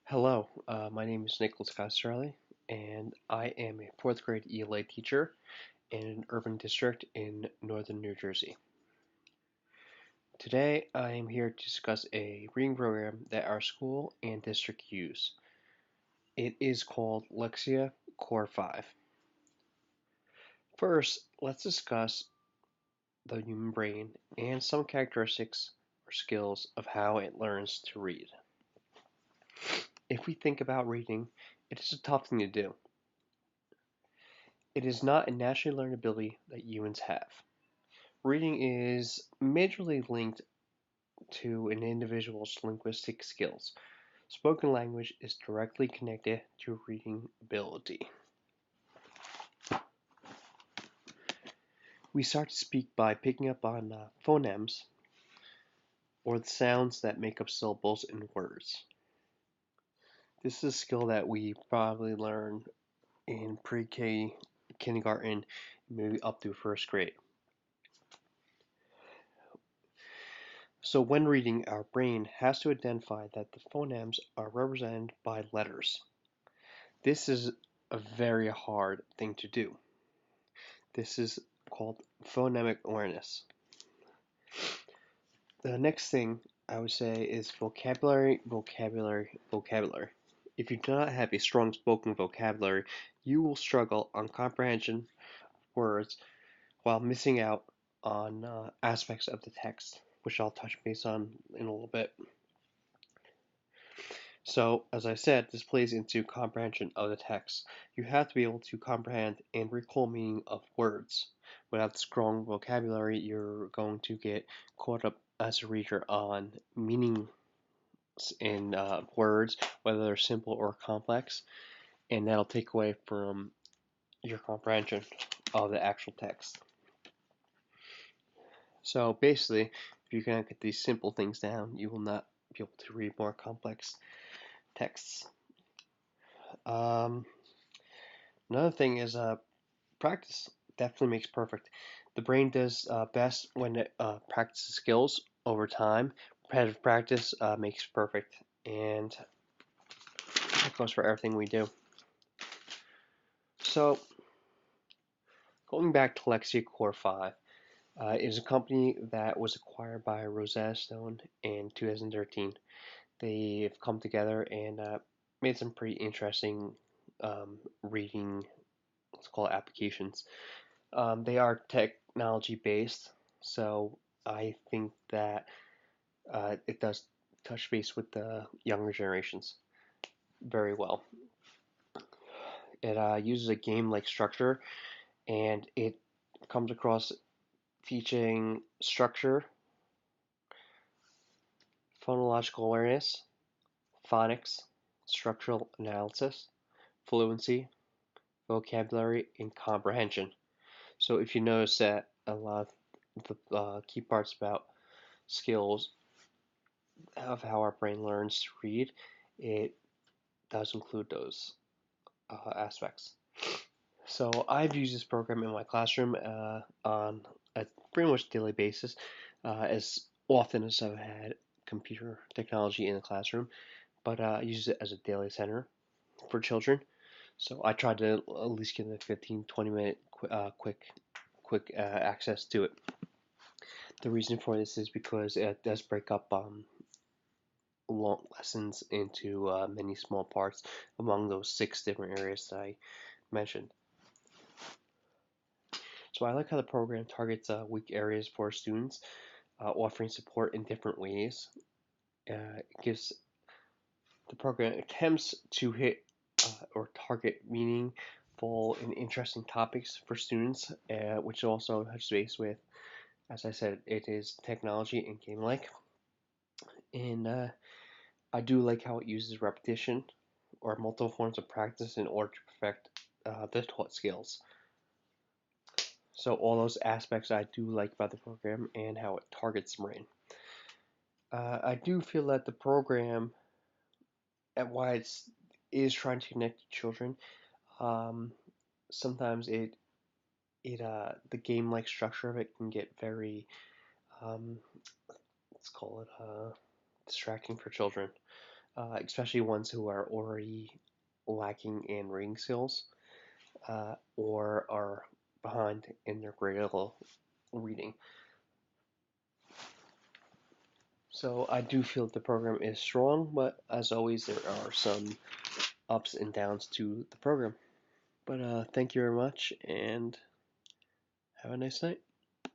Hello, my name is Nicholas Castorelli, and I am a fourth grade ELA teacher in an urban district in northern New Jersey. Today, I am here to discuss a reading program that our school and district use. It is called Lexia Core 5. First, let's discuss the human brain and some characteristics or skills of how it learns to read. If we think about reading, it is a tough thing to do. It is not a naturally learned ability that humans have. Reading is majorly linked to an individual's linguistic skills. Spoken language is directly connected to reading ability. We start to speak by picking up on phonemes, or the sounds that make up syllables in words. This is a skill that we probably learn in pre-K, kindergarten, maybe up through first grade. So when reading, our brain has to identify that the phonemes are represented by letters. This is a very hard thing to do. This is called phonemic awareness. The next thing I would say is vocabulary, vocabulary, vocabulary. If you do not have a strong spoken vocabulary, you will struggle on comprehension words while missing out on aspects of the text, which I'll touch base on in a little bit. So, as I said, this plays into comprehension of the text. You have to be able to comprehend and recall meaning of words. Without strong vocabulary, you're going to get caught up as a reader on meanings in words, whether they're simple or complex, and that'll take away from your comprehension of the actual text. So basically, if you can't get these simple things down, you will not be able to read more complex texts. Um, Another thing is practice definitely makes perfect. The brain does best when it practices skills over time. Repetitive practice makes perfect, and that goes for everything we do. So, going back to Lexia Core 5, is a company that was acquired by Rosetta Stone in 2013. They've come together and made some pretty interesting reading, let's call it applications. They are technology based, so I think that it does touch base with the younger generations very well. It uses a game like structure, and it comes across teaching structure, phonological awareness, phonics, structural analysis, fluency, vocabulary, and comprehension. So if you notice that a lot of the key parts about skills of how our brain learns to read, it does include those aspects. So I've used this program in my classroom on a pretty much daily basis, as often as I've had computer technology in the classroom, but I use it as a daily center for children. So I try to at least give them a 15-20 minute quick access to it. The reason for this is because it does break up long lessons into many small parts among those 6 different areas that I mentioned. So I like how the program targets weak areas for students, offering support in different ways. It gives the program attempts to hit or target meaningful and interesting topics for students, which also touches base with, as I said, it is technology and game-like. And I do like how it uses repetition or multiple forms of practice in order to perfect the taught skills. So all those aspects I do like about the program and how it targets the brain. I do feel that the program, at why it is trying to connect to children, um, sometimes it the game-like structure of it can get very um, let's call it distracting for children. especially ones who are already lacking in reading skills or are behind in their grade level reading. So I do feel the program is strong, but as always, there are some ups and downs to the program. But thank you very much, and have a nice night.